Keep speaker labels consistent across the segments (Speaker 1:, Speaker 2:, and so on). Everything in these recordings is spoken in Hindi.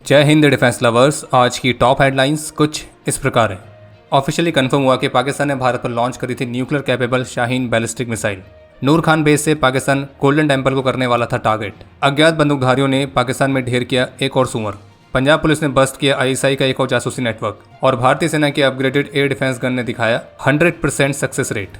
Speaker 1: जय हिंद डिफेंस लवर्स। आज की टॉप हेडलाइंस कुछ इस प्रकार है। ऑफिशियली कंफर्म हुआ कि पाकिस्तान ने भारत पर लॉन्च करी थी nuclear capable Shaheen ballistic missile. Noor Khan base से पाकिस्तान गोल्डन टेम्पल को करने वाला था टारगेट। अज्ञात बंदूकधारियों ने पाकिस्तान में ढेर किया एक और सुअर। पंजाब पुलिस ने बस्ट किया आईएसआई का एक और जासूसी नेटवर्क। और भारतीय सेना के अपग्रेडेड एयर डिफेंस गन ने दिखाया 100% सक्सेस रेट।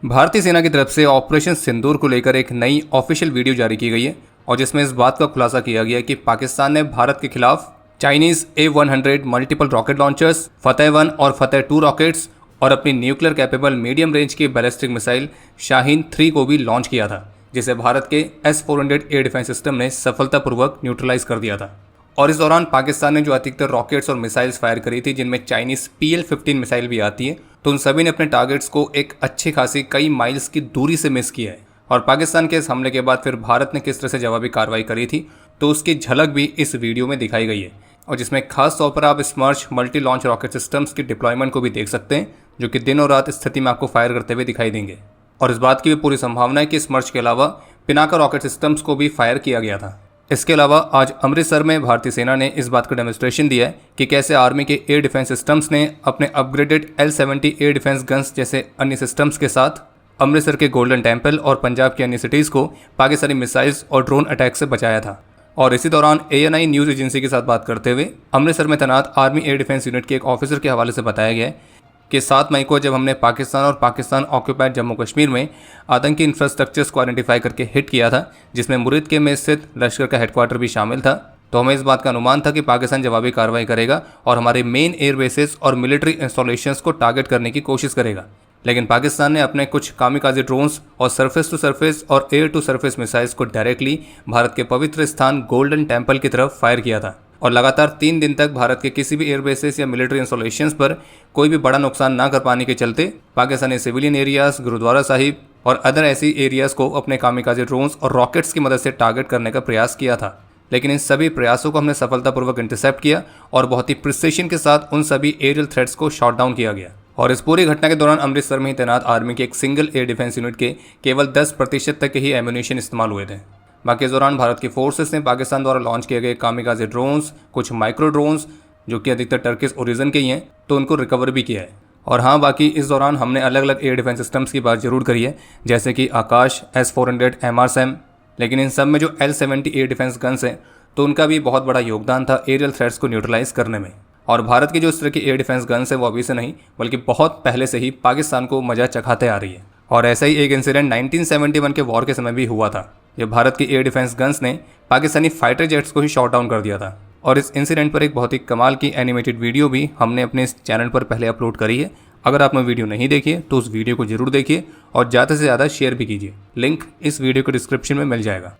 Speaker 1: भारतीय सेना की तरफ से ऑपरेशन सिंदूर को लेकर एक नई ऑफिशियल वीडियो जारी की गई है और जिसमें इस बात का खुलासा किया गया कि पाकिस्तान ने भारत के खिलाफ Chinese A100 multiple rocket launchers, Fateh one और फतेह-2 रॉकेट्स और अपनी न्यूक्लियर कैपेबल मीडियम रेंज की बैलिस्टिक मिसाइल शाहीन 3 को भी लॉन्च किया था, जिसे भारत के S-400 एयर डिफेंस सिस्टम ने सफलतापूर्वक न्यूट्रलाइज कर दिया था। और इस दौरान पाकिस्तान ने जो अधिकतर रॉकेट्स और मिसाइल्स फायर करी थी, जिनमें चाइनीज PL-15 मिसाइल भी आती है, तो उन सभी ने अपने टारगेट्स को एक अच्छी खासी कई माइल्स की दूरी से मिस किया है। और पाकिस्तान के इस हमले के बाद फिर भारत ने किस तरह से जवाबी कार्रवाई करी थी, तो उसकी झलक भी इस वीडियो में दिखाई गई है। और जिसमें खास तौर पर आप स्मर्श मल्टी लॉन्च रॉकेट सिस्टम्स की डिप्लॉयमेंट को भी देख सकते हैं, जो कि दिन और रात स्थिति में आपको फायर करते हुए दिखाई देंगे। और इस बात की भी पूरी संभावना है कि स्मर्श के अलावा पिनाका रॉकेट सिस्टम्स को भी फायर किया गया था। इसके अलावा आज अमृतसर में भारतीय सेना ने इस बात का डेमोन्स्ट्रेशन दिया है कि कैसे आर्मी के एयर डिफेंस सिस्टम्स ने अपने upgraded L-70 air defence guns जैसे अन्य सिस्टम्स के साथ अमृतसर के गोल्डन टेम्पल और पंजाब की अन्य सिटीज़ को पाकिस्तानी मिसाइल्स और ड्रोन अटैक से बचाया था। और इसी दौरान ANI न्यूज़ एजेंसी के साथ बात करते हुए अमृतसर में तैनात आर्मी एयर डिफेंस यूनिट के एक ऑफिसर के हवाले से बताया गया है कि 7 मई को जब हमने पाकिस्तान और पाकिस्तान ऑक्यूपाइड जम्मू कश्मीर में आतंकी इंफ्रास्ट्रक्चर्स को आइडेंटिफाई करके हिट किया था, जिसमें मुरीदके में स्थित लश्कर का हेडक्वार्टर भी शामिल था, तो हमें इस बात का अनुमान था कि पाकिस्तान जवाबी कार्रवाई करेगा और हमारे मेन एयर बेसेस और मिलिट्री इंस्टॉलेशंस को टारगेट करने की कोशिश करेगा। लेकिन पाकिस्तान ने अपने कुछ कामिकाज़ी ड्रोन्स और सरफेस टू सरफेस और एयर टू सरफेस मिसाइल्स को डायरेक्टली भारत के पवित्र स्थान गोल्डन टेम्पल की तरफ फायर किया था। और लगातार 3 दिन तक भारत के किसी भी एयर बेसेस या मिलिट्री इंस्टॉलेशंस पर कोई भी बड़ा नुकसान ना कर पाने के चलते पाकिस्तानी सिविलियन एरियाज, गुरुद्वारा साहिब और अदर ऐसी एरियाज को अपने कामिकाज़ी ड्रोन्स और रॉकेट्स की मदद से टारगेट करने का प्रयास किया था। लेकिन इन सभी प्रयासों को हमने सफलतापूर्वक इंटरसेप्ट किया और बहुत ही प्रिसिशन के साथ उन सभी एरियल थ्रेट्स को शॉट डाउन किया गया। और इस पूरी घटना के दौरान अमृतसर में ही तैनात आर्मी के एक सिंगल एयर डिफेंस यूनिट के केवल 10% तक के ही एम्यूनेशन इस्तेमाल हुए थे। बाकी इस दौरान भारत की फोर्सेस ने पाकिस्तान द्वारा लॉन्च किए गए कामिकाज़े ड्रोन्स, कुछ माइक्रो ड्रोन्स जो कि अधिकतर टर्किश ओरिजिन के ही हैं, तो उनको रिकवर भी किया है। और हाँ, बाकी इस दौरान हमने अलग अलग एयर डिफेंस सिस्टम्स की बात जरूर करी है, जैसे कि आकाश, S-400 MRSAM। लेकिन इन सब में जो L-70 एयर डिफेंस गन्स हैं, तो उनका भी बहुत बड़ा योगदान था एरियल थ्रेट्स को न्यूट्रलाइज करने में। और भारत की जो इस तरह की एयर डिफेंस गन्स है वो अभी से नहीं बल्कि बहुत पहले से ही पाकिस्तान को मजा चखाते आ रही है। और ऐसा ही एक इंसिडेंट 1971 के वॉर के समय भी हुआ था, जब भारत की एयर डिफेंस गन्स ने पाकिस्तानी फाइटर जेट्स को ही शॉट डाउन कर दिया था। और इस इंसिडेंट पर एक बहुत ही कमाल की एनिमेटेड वीडियो भी हमने अपने इस चैनल पर पहले अपलोड करी है। अगर आपने वीडियो नहीं देखी है तो उस वीडियो को जरूर देखिए और ज़्यादा से ज़्यादा शेयर भी कीजिए। लिंक इस वीडियो के डिस्क्रिप्शन में मिल जाएगा।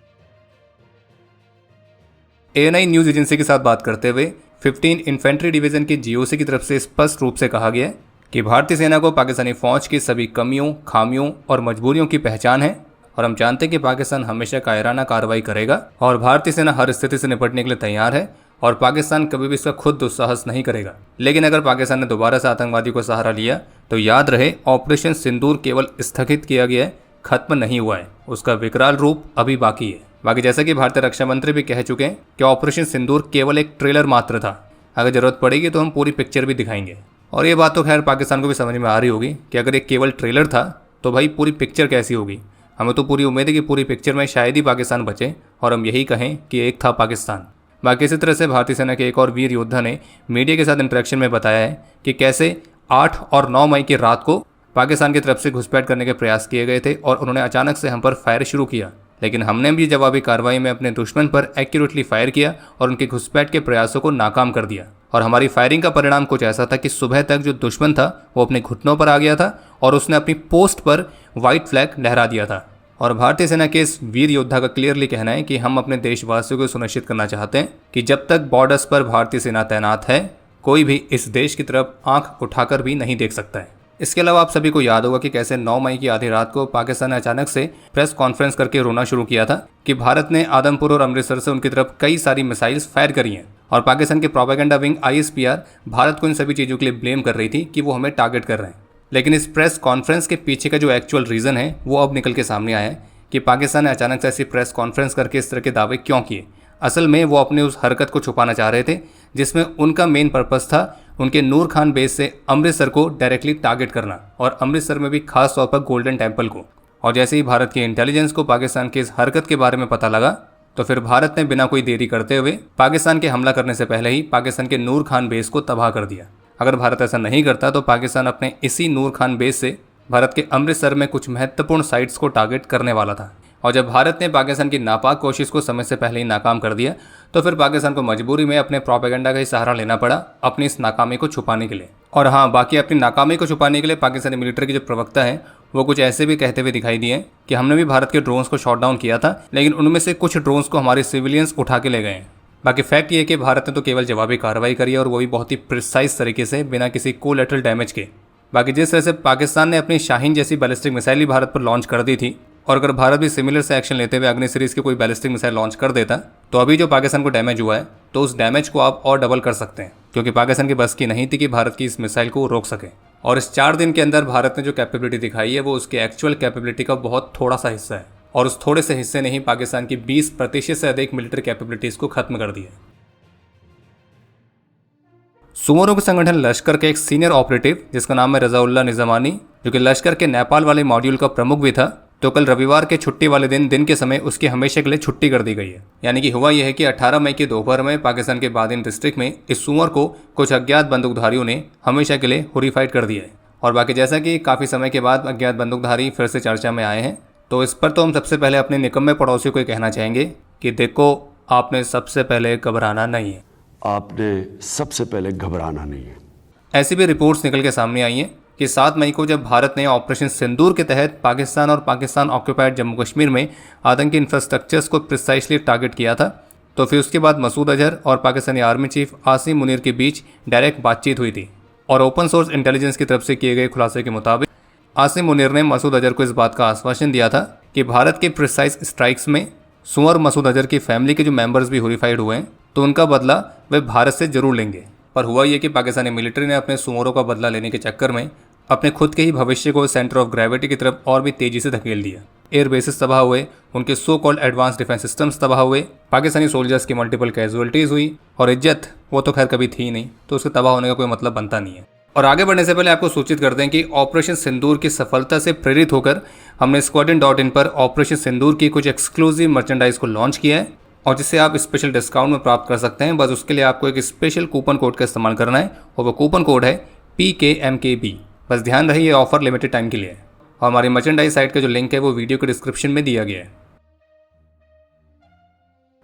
Speaker 1: ANI न्यूज़ एजेंसी के साथ बात करते हुए 15 इन्फेंट्री डिवीज़न की GOC की तरफ से स्पष्ट रूप से कहा गया है कि भारतीय सेना को पाकिस्तानी फौज की सभी कमियों, खामियों और मजबूरियों की पहचान है और हम जानते हैं कि पाकिस्तान हमेशा कायराना कार्रवाई करेगा और भारतीय सेना हर स्थिति से निपटने के लिए तैयार है और पाकिस्तान कभी भी इसका खुद दुस्साहस नहीं करेगा। लेकिन अगर पाकिस्तान ने दोबारा से आतंकवादी को सहारा लिया तो याद रहे, ऑपरेशन सिंदूर केवल स्थगित किया गया है, खत्म नहीं हुआ है, उसका विकराल रूप अभी बाकी है। बाकी जैसा कि भारतीय रक्षा मंत्री भी कह चुके हैं कि ऑपरेशन सिंदूर केवल एक ट्रेलर मात्र था, अगर जरूरत पड़ेगी तो हम पूरी पिक्चर भी दिखाएंगे। और ये बात तो खैर पाकिस्तान को भी समझ में आ रही होगी कि अगर ये केवल ट्रेलर था तो भाई पूरी पिक्चर कैसी होगी। हमें तो पूरी उम्मीद है कि पूरी पिक्चर में शायद ही पाकिस्तान बचे और हम यही कहें कि एक था पाकिस्तान। बाकी इसी तरह से भारतीय सेना के एक और वीर योद्धा ने मीडिया के साथ इंटरेक्शन में बताया है कि कैसे 8 और 9 मई की रात को पाकिस्तान की तरफ से घुसपैठ करने के प्रयास किए गए थे और उन्होंने अचानक से हम पर फायर शुरू किया, लेकिन हमने भी जवाबी कार्रवाई में अपने दुश्मन पर एक्यूरेटली फायर किया और उनके घुसपैठ के प्रयासों को नाकाम कर दिया। और हमारी फायरिंग का परिणाम कुछ ऐसा था कि सुबह तक जो दुश्मन था वो अपने घुटनों पर आ गया था और उसने अपनी पोस्ट पर व्हाइट फ्लैग लहरा दिया था। और भारतीय सेना के इस वीर योद्धा का क्लियरली कहना है कि हम अपने देशवासियों को सुनिश्चित करना चाहते हैं कि जब तक बॉर्डर्स पर भारतीय सेना तैनात है, कोई भी इस देश की तरफ आंख उठाकर भी नहीं देख सकता है। इसके अलावा आप सभी को याद होगा कि कैसे 9 मई की आधी रात को पाकिस्तान ने अचानक से प्रेस कॉन्फ्रेंस करके रोना शुरू किया था कि भारत ने आदमपुर और अमृतसर से उनकी तरफ कई सारी मिसाइल्स फायर करी हैं और पाकिस्तान के प्रोपेगेंडा विंग ISPR भारत को इन सभी चीज़ों के लिए ब्लेम कर रही थी कि वो हमें टारगेट कर रहे हैं। लेकिन इस प्रेस कॉन्फ्रेंस के पीछे का जो एक्चुअल रीज़न है वो अब निकल के सामने आया है कि पाकिस्तान ने अचानक से ऐसी प्रेस कॉन्फ्रेंस करके इस तरह के दावे क्यों किए। असल में वो अपने उस हरकत को छुपाना चाह रहे थे जिसमें उनका मेन पर्पस था उनके नूर खान बेस से अमृतसर को डायरेक्टली टारगेट करना, और अमृतसर में भी खास तौर पर गोल्डन टेम्पल को। और जैसे ही भारत की इंटेलिजेंस को पाकिस्तान की इस हरकत के बारे में पता लगा तो फिर भारत ने बिना कोई देरी करते हुए पाकिस्तान के हमला करने से पहले ही पाकिस्तान के नूर खान बेस को तबाह कर दिया। अगर भारत ऐसा नहीं करता तो पाकिस्तान अपने इसी नूर खान बेस से भारत के अमृतसर में कुछ महत्वपूर्ण साइट्स को टारगेट करने वाला था। और जब भारत ने पाकिस्तान की नापाक कोशिश को समय से पहले ही नाकाम कर दिया तो फिर पाकिस्तान को मजबूरी में अपने प्रोपेगेंडा का ही सहारा लेना पड़ा अपनी इस नाकामी को छुपाने के लिए। और हाँ, बाकी अपनी नाकामी को छुपाने के लिए पाकिस्तानी मिलिट्री के जो प्रवक्ता हैं वो कुछ ऐसे भी कहते हुए दिखाई दिए कि हमने भी भारत के ड्रोन्स को शॉट डाउन किया था, लेकिन उनमें से कुछ ड्रोन्स को हमारे सिविलियंस उठा के ले गए हैं। बाकी फैक्ट ये है कि भारत ने तो केवल जवाबी कार्रवाई करी है, और वो भी बहुत ही प्रिसाइज तरीके से, बिना किसी कोलैटरल डैमेज के। बाकी जिस तरह से पाकिस्तान ने अपनी शाहीन जैसी बैलिस्टिक मिसाइल ही भारत पर लॉन्च कर दी थी, और अगर भारत भी सिमिलर से एक्शन लेते हुए अग्नि सीरीज की कोई बैलिस्टिक मिसाइल लॉन्च कर देता तो अभी जो पाकिस्तान को डैमेज हुआ है तो उस डैमेज को आप और डबल कर सकते हैं, क्योंकि पाकिस्तान की बस की नहीं थी कि भारत की इस मिसाइल को रोक सके। और इस 4 दिन के अंदर भारत ने जो कैपेबिलिटी दिखाई है वो उसके एक्चुअल कैपेबिलिटी का बहुत थोड़ा सा हिस्सा है, और उस थोड़े से हिस्से ने ही पाकिस्तान की 20% से अधिक मिलिट्री कैपेबिलिटीज को खत्म कर दिया। सुमोरो के संगठन लश्कर के एक सीनियर ऑपरेटिव जिसका नाम है रजाउल्ला निजामानी, जो कि लश्कर के नेपाल वाले मॉड्यूल का प्रमुख भी था, तो कल रविवार के छुट्टी वाले दिन के समय उसकी हमेशा के लिए छुट्टी कर दी गई है। यानी कि हुआ यह है कि 18 मई की दोपहर में पाकिस्तान के बादिन डिस्ट्रिक्ट में इस सुमर को कुछ अज्ञात बंदूकधारियों ने हमेशा के लिए होरीफाइड कर दिया है। और बाकी जैसा कि काफ़ी समय के बाद अज्ञात बंदूकधारी फिर से चर्चा में आए हैं, तो इस पर तो हम सबसे पहले अपने निकम्मे पड़ोसियों को कहना चाहेंगे कि देखो, आपने सबसे पहले घबराना नहीं है।
Speaker 2: आपने सबसे पहले घबराना नहीं है।
Speaker 1: ऐसी भी रिपोर्ट्स निकल के सामने आई हैं कि 7 मई को जब भारत ने ऑपरेशन सिंदूर के तहत पाकिस्तान और पाकिस्तान ऑक्यूपाइड जम्मू कश्मीर में आतंकी इंफ्रास्ट्रक्चर्स को प्रिसाइसली टारगेट किया था, तो फिर उसके बाद मसूद अजहर और पाकिस्तानी आर्मी चीफ आसिम मुनीर के बीच डायरेक्ट बातचीत हुई थी। और ओपन सोर्स इंटेलिजेंस की तरफ से किए गए खुलासे के मुताबिक आसिम मुनीर ने मसूद अजहर को इस बात का आश्वासन दिया था कि भारत के प्रिसाइज स्ट्राइक्स में सुमर मसूद अजहर की फैमिली के जो मेंबर्स भी होरीफाइड हुए हैं तो उनका बदला वे भारत से जरूर लेंगे। पर हुआ ये कि पाकिस्तानी मिलिट्री ने अपने सुमोरों का बदला लेने के चक्कर में अपने खुद के ही भविष्य को सेंटर ऑफ ग्रेविटी की तरफ और भी तेजी से धकेल दिया। एयर बेसिस तबाह हुए, उनके so called advance defence systems तबाह हुए, पाकिस्तानी सोल्जर्स की मल्टीपल कैजुअलिटीज हुई, और इज्जत वो तो खैर कभी थी नहीं, तो उसके तबाह होने का कोई मतलब बनता नहीं है। और आगे बढ़ने से पहले आपको सूचित कर दें कि ऑपरेशन सिंदूर की सफलता से प्रेरित होकर हमने Squadron.in पर ऑपरेशन सिंदूर की कुछ एक्सक्लूसिव मर्चेंडाइज को लॉन्च किया है, और जिसे आप स्पेशल डिस्काउंट में प्राप्त कर सकते हैं। बस उसके लिए आपको एक स्पेशल कूपन कोड का इस्तेमाल करना है, और वो कूपन कोड है PKMKB। बस ध्यान रहे ये ऑफर लिमिटेड टाइम के लिए है, और हमारी मर्चेंडाइज साइट का जो लिंक है वो वीडियो के डिस्क्रिप्शन में दिया गया है।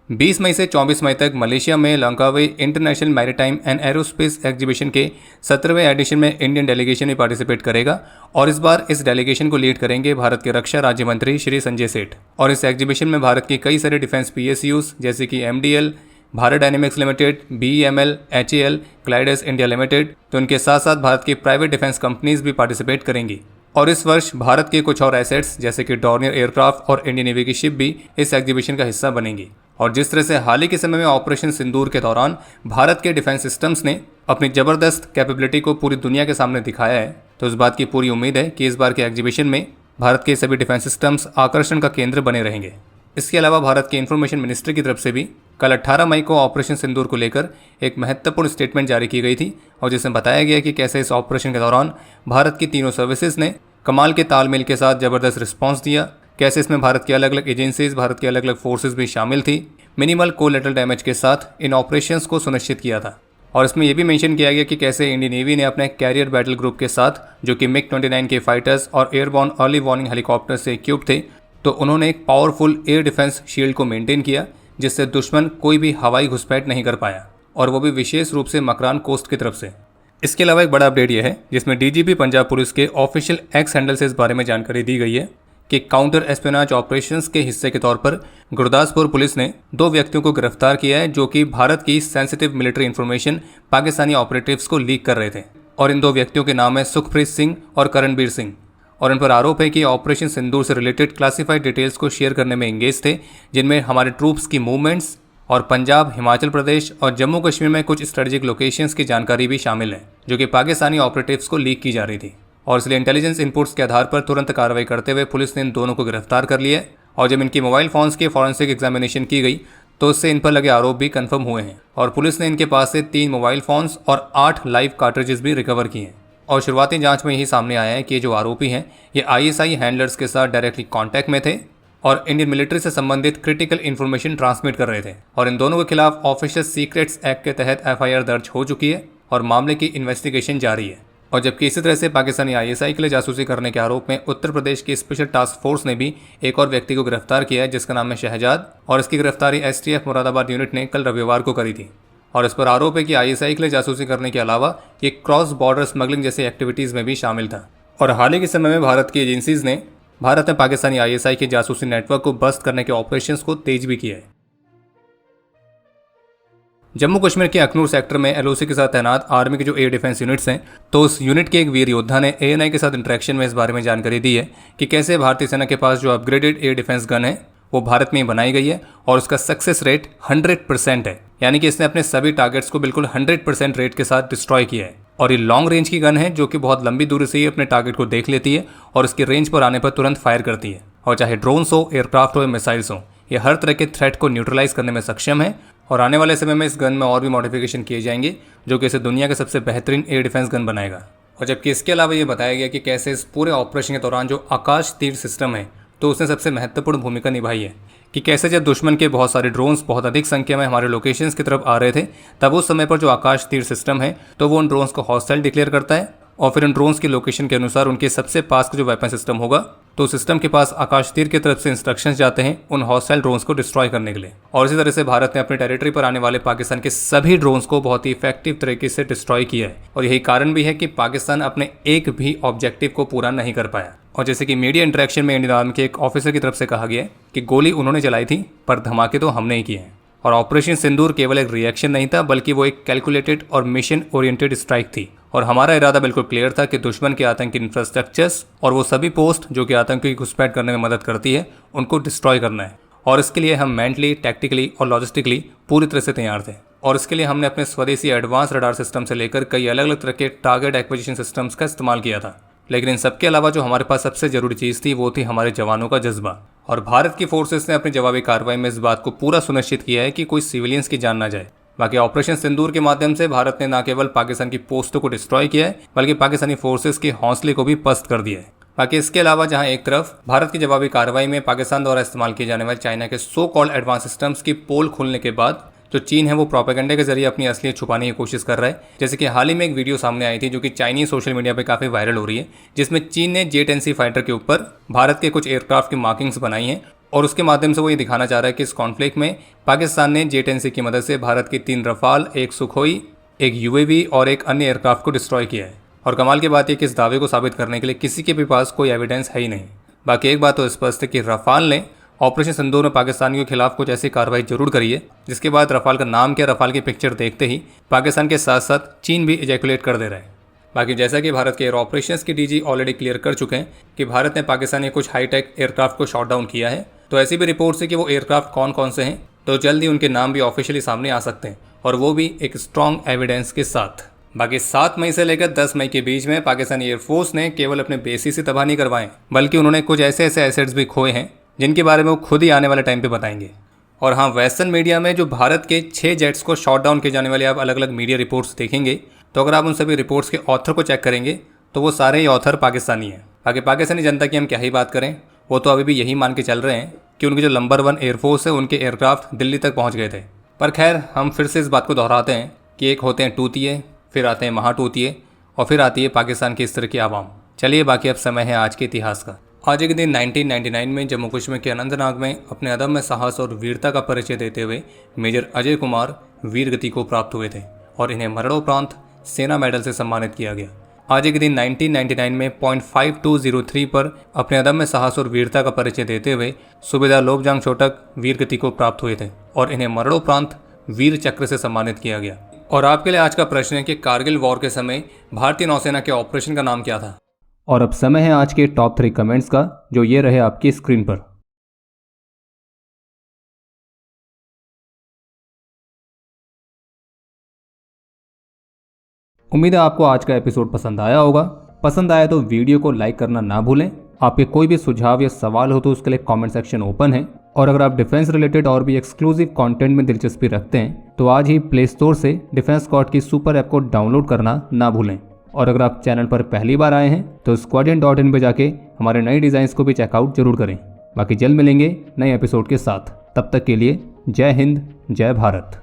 Speaker 1: 20 मई से 24 मई तक मलेशिया में Langkawi international maritime and aerospace exhibition के 17वें एडिशन में इंडियन डेलीगेशन भी पार्टिसिपेट करेगा, और इस बार इस डेलीगेशन को लीड करेंगे भारत के रक्षा राज्य मंत्री श्री संजय सेठ। और इस एग्जीबिशन में भारत की कई सारे डिफेंस PSUs जैसे कि MDL, Bharat dynamics limited, BEML, HAL, gliders India limited, तो उनके साथ साथ भारत की प्राइवेट डिफेंस कंपनीज भी पार्टिसिपेट करेंगी। और इस वर्ष भारत के कुछ और एसेट्स जैसे कि डॉर्नियर एयरक्राफ्ट और इंडियन नेवी की शिप भी इस एग्जीबिशन का हिस्सा बनेंगी। और जिस तरह से हाल ही के समय में ऑपरेशन सिंदूर के दौरान भारत के डिफेंस सिस्टम्स ने अपनी ज़बरदस्त कैपेबिलिटी को पूरी दुनिया के सामने दिखाया है, तो इस बात की पूरी उम्मीद है कि इस बार के एग्जीबिशन में भारत के सभी डिफेंस सिस्टम्स आकर्षण का केंद्र बने रहेंगे। इसके अलावा भारत के इंफॉर्मेशन मिनिस्ट्री की तरफ से भी कल 18 मई को ऑपरेशन सिंदूर को लेकर एक महत्वपूर्ण स्टेटमेंट जारी की गई थी, और जिसमें बताया गया कि कैसे इस ऑपरेशन के दौरान भारत की तीनों सर्विसेज ने कमाल के तालमेल के साथ ज़बरदस्त रिस्पॉन्स दिया, कैसे इसमें भारत की अलग अलग एजेंसीज, भारत की अलग अलग फोर्सेज भी शामिल थी, मिनिमल कोलैटरल डैमेज के साथ इन ऑपरेशंस को सुनिश्चित किया था। और इसमें यह भी मेंशन किया गया कि कैसे इंडियन नेवी ने अपने कैरियर बैटल ग्रुप के साथ, जो कि MiG-29 के फाइटर्स और एयरबॉर्न अर्ली वार्निंग हेलीकॉप्टर से इक्विप्ड थे, तो उन्होंने एक पावरफुल एयर डिफेंस शील्ड को मेंटेन किया, जिससे दुश्मन कोई भी हवाई घुसपैठ नहीं कर पाया, और वो भी विशेष रूप से मकरान कोस्ट की तरफ से। इसके अलावा एक बड़ा अपडेट यह है जिसमें DGP पंजाब पुलिस के ऑफिशियल एक्स हैंडल से इस बारे में जानकारी दी गई है कि काउंटर एस्पियोनाज ऑपरेशंस के हिस्से के तौर पर गुरदासपुर पुलिस ने 2 व्यक्तियों को गिरफ्तार किया है, जो कि भारत की sensitive military information Pakistani operatives को लीक कर रहे थे। और इन 2 व्यक्तियों के नाम है सुखप्रीत सिंह और करणबीर सिंह, और इन पर आरोप है कि ऑपरेशन सिंदूर से रिलेटेड क्लासिफाइड डिटेल्स को शेयर करने में एंगेज थे, जिनमें हमारे ट्रूप्स की मूवमेंट्स, और पंजाब, हिमाचल प्रदेश और जम्मू कश्मीर में कुछ स्ट्रेटेजिक लोकेशंस की जानकारी भी शामिल है जो कि पाकिस्तानी ऑपरेटिव्स को लीक की जा रही थी। और इसलिए इंटेलिजेंस इनपुट्स के आधार पर तुरंत कार्रवाई करते हुए पुलिस ने इन दोनों को गिरफ्तार कर लिया और जब इनकी मोबाइल फोन्स की फॉरेंसिक एग्जामिनेशन की गई तो उससे इन पर लगे आरोप भी कंफर्म हुए हैं और पुलिस ने इनके पास से 3 मोबाइल फोन्स और 8 लाइव कार्ट्रिजेस भी रिकवर किए हैं। और शुरुआती जांच में यही सामने आया है कि ये जो आरोपी हैं ये ISI हैंडलर्स के साथ डायरेक्टली कांटेक्ट में थे और इंडियन मिलिट्री से संबंधित क्रिटिकल इन्फॉर्मेशन ट्रांसमिट कर रहे थे। और इन दोनों के खिलाफ ऑफिशियल सीक्रेट्स एक्ट के तहत FIR दर्ज हो चुकी है और मामले की इन्वेस्टिगेशन जारी है। और जबकि इसी तरह से पाकिस्तानी ISI के लिए जासूसी करने के आरोप में उत्तर प्रदेश की स्पेशल टास्क फोर्स ने भी एक और व्यक्ति को गिरफ्तार किया है जिसका नाम है शहजाद और इसकी गिरफ्तारी STF मुरादाबाद यूनिट ने कल रविवार को करी थी। और इस पर आरोप है कि ISI के लिए जासूसी करने के अलावा ये क्रॉस बॉर्डर स्मगलिंग जैसी एक्टिविटीज़ में भी शामिल था। और हाल ही के समय में भारत की एजेंसीज ने भारत में पाकिस्तानी ISI के जासूसी नेटवर्क को बस्ट करने के ऑपरेशंस को तेज भी किया है। जम्मू कश्मीर के अखनूर सेक्टर में LOC के साथ तैनात आर्मी के जो एयर डिफेंस यूनिट्स हैं तो उस यूनिट के एक वीर योद्धा ने ANI के साथ इंटरेक्शन में इस बारे में जानकारी दी है कि कैसे भारतीय सेना के पास जो अपग्रेडेड एयर डिफेंस गन है वो भारत में ही बनाई गई है और उसका सक्सेस रेट 100% है, यानी कि इसने अपने सभी टारगेट्स को बिल्कुल 100% रेट के साथ डिस्ट्रॉय किया है। और ये लॉन्ग रेंज की गन है जो कि बहुत लंबी दूरी से ही अपने टारगेट को देख लेती है और इसकी रेंज पर आने पर तुरंत फायर करती है। और चाहे ड्रोन्स हो, एयरक्राफ्ट हो या मिसाइल्स हो, ये हर तरह के थ्रेट को न्यूट्रलाइज करने में सक्षम है। और आने वाले समय में इस गन में और भी मॉडिफिकेशन किए जाएंगे जो कि इसे दुनिया के सबसे बेहतरीन एयर डिफेंस गन बनाएगा। और जबकि इसके अलावा ये बताया गया कि कैसे इस पूरे ऑपरेशन के दौरान जो आकाश तीर सिस्टम है तो उसने सबसे महत्वपूर्ण भूमिका निभाई है कि कैसे जब दुश्मन के बहुत सारे ड्रोन्स बहुत अधिक संख्या में हमारे लोकेशंस की तरफ आ रहे थे तब उस समय पर जो आकाश तीर सिस्टम है तो वो उन ड्रोन्स को हॉस्टाइल डिक्लेयर करता है और फिर उन ड्रोन्स की लोकेशन के अनुसार उनके सबसे पास का जो वेपन सिस्टम होगा तो सिस्टम के पास आकाश तीर की तरफ से इंस्ट्रक्शंस जाते हैं उन हॉस्टाइल ड्रोन्स को डिस्ट्रॉय करने के लिए। और इसी तरह से भारत ने अपनी टेरिटरी पर आने वाले पाकिस्तान के सभी ड्रोन्स को बहुत ही इफेक्टिव तरीके से डिस्ट्रॉय किया है और यही कारण भी है कि पाकिस्तान अपने एक भी ऑब्जेक्टिव को पूरा नहीं कर पाया। और जैसे कि मीडिया इंटरेक्शन में इंडियन आर्मी के एक ऑफिसर की तरफ से कहा गया कि गोली उन्होंने चलाई थी पर धमाके तो हमने ही किए हैं। और ऑपरेशन सिंदूर केवल एक रिएक्शन नहीं था बल्कि वो एक कैलकुलेटेड और मिशन ओरिएंटेड स्ट्राइक थी और हमारा इरादा बिल्कुल क्लियर था कि दुश्मन के आतंकी इंफ्रास्ट्रक्चर्स और वो सभी पोस्ट जो कि आतंकी की घुसपैठ करने में मदद करती है उनको डिस्ट्रॉय करना है। और इसके लिए हम मेंटली, टैक्टिकली और लॉजिस्टिकली पूरी तरह से तैयार थे। और इसके लिए हमने अपने स्वदेशी एडवांस रडार सिस्टम से लेकर कई अलग अलग तरह के टारगेट एक्विजिशन सिस्टम्स का इस्तेमाल किया था। लेकिन इन सबके अलावा जो हमारे पास सबसे जरूरी चीज़ थी वो थी हमारे जवानों का जज्बा। और भारत की फोर्सेस ने अपनी जवाबी कार्रवाई में इस बात को पूरा सुनिश्चित किया है कि कोई सिविलियंस की जान ना जाए। बाकी ऑपरेशन सिंदूर के माध्यम से भारत ने न केवल पाकिस्तान की पोस्टों को डिस्ट्रॉय किया है बल्कि पाकिस्तानी फोर्सेस के हौसले को भी पस्त कर दिया है। बाकी इसके अलावा जहां एक तरफ भारत की जवाबी कार्रवाई में पाकिस्तान द्वारा इस्तेमाल किए जाने वाले चाइना के सो कॉल्ड एडवांस सिस्टम्स की पोल खुलने के बाद जो चीन है वो प्रोपेगेंडा के जरिए अपनी असलियत छुपाने की कोशिश कर रहा है। जैसे कि हाल ही में एक वीडियो सामने आई थी जो कि चाइनीज सोशल मीडिया पे काफ़ी वायरल हो रही है जिसमें चीन ने J-10C फाइटर के ऊपर भारत के कुछ एयरक्राफ्ट की मार्किंग्स बनाई हैं और उसके माध्यम से वो ये दिखाना चाह रहा है कि इस कॉन्फ्लिक्ट में पाकिस्तान ने J-10C की मदद से भारत की 3 रफाल, एक सुखोई, एक UAV और एक अन्य एयरक्राफ्ट को डिस्ट्रॉय किया है। और कमाल की बात यह कि इस दावे को साबित करने के लिए किसी के भी पास कोई एविडेंस है ही नहीं। बाकी एक बात तो स्पष्ट है कि रफाल ने ऑपरेशन सिंदूर में पाकिस्तानियों के खिलाफ कुछ ऐसी कार्रवाई जरूर करी है जिसके बाद रफाल का नाम क्या, रफाल की पिक्चर देखते ही पाकिस्तान के साथ साथ चीन भी इजैकुलेट कर दे रहा है। बाकी जैसा कि भारत के एयर ऑपरेशंस की DG ऑलरेडी क्लियर कर चुके हैं कि भारत ने पाकिस्तान के कुछ हाईटेक एयरक्राफ्ट को शॉट डाउन किया है, तो ऐसी भी रिपोर्ट्स है कि वो एयरक्राफ्ट कौन कौन से हैं तो जल्द ही उनके नाम भी ऑफिशियली सामने आ सकते हैं और वो भी एक स्ट्रॉन्ग एविडेंस के साथ। बाकी 7 मई से लेकर 10 मई के बीच में पाकिस्तानी एयरफोर्स ने केवल अपने बेसिस ही तबाह नहीं करवाए बल्कि उन्होंने कुछ ऐसे एसेट्स भी खोए हैं जिनके बारे में वो खुद ही आने वाले टाइम पे बताएंगे। और हाँ, वेस्टर्न मीडिया में जो भारत के 6 जेट्स को शॉट डाउन किए जाने वाले आप अलग अलग मीडिया रिपोर्ट्स देखेंगे तो अगर आप उन सभी रिपोर्ट्स के ऑथर को चेक करेंगे तो वो सारे ही ऑथर पाकिस्तानी हैं। बाकी पाकिस्तानी जनता की हम क्या ही बात करें, वो तो अभी भी यही मान के चल रहे हैं कि उनकी जो नंबर 1 एयरफोर्स है उनके एयरक्राफ्ट दिल्ली तक पहुँच गए थे। पर खैर, हम फिर से इस बात को दोहराते हैं कि एक होते हैं टूतिए, फिर आते हैं महाटूतिए और फिर आती है पाकिस्तान की इस तरह की आवाम। चलिए, बाकी अब समय है आज के इतिहास का। आज एक दिन 1999 में जम्मू कश्मीर के अनंतनाग में अपने अदम्य साहस और वीरता का परिचय देते हुए मेजर अजय कुमार वीर गति को प्राप्त हुए थे और इन्हें मरणोपरांत सेना मेडल से सम्मानित किया गया। आज एक दिन 1999 में .5203 पर अपने अदम्य साहस और वीरता का परिचय देते हुए सूबेदार लोबजांग छोटक वीर गति को प्राप्त हुए थे और इन्हें मरणोपरांत वीर चक्र से सम्मानित किया गया। और आपके लिए आज का प्रश्न है कि कारगिल वॉर के समय भारतीय नौसेना के ऑपरेशन का नाम क्या था। और अब समय है आज के टॉप 3 कमेंट्स का, जो ये रहे आपकी स्क्रीन पर। उम्मीद है आपको आज का एपिसोड पसंद आया होगा। पसंद आया तो वीडियो को लाइक करना ना भूलें। आपके कोई भी सुझाव या सवाल हो तो उसके लिए कमेंट सेक्शन ओपन है। और अगर आप डिफेंस रिलेटेड और भी एक्सक्लूसिव कंटेंट में दिलचस्पी रखते हैं तो आज ही प्ले स्टोर से डिफेंस स्क्वाड की सुपर ऐप को डाउनलोड करना ना भूलें। और अगर आप चैनल पर पहली बार आए हैं तो squadron.in पे जाके हमारे नए डिज़ाइंस को भी चेकआउट जरूर करें। बाकी जल्द मिलेंगे नए एपिसोड के साथ। तब तक के लिए जय हिंद, जय भारत।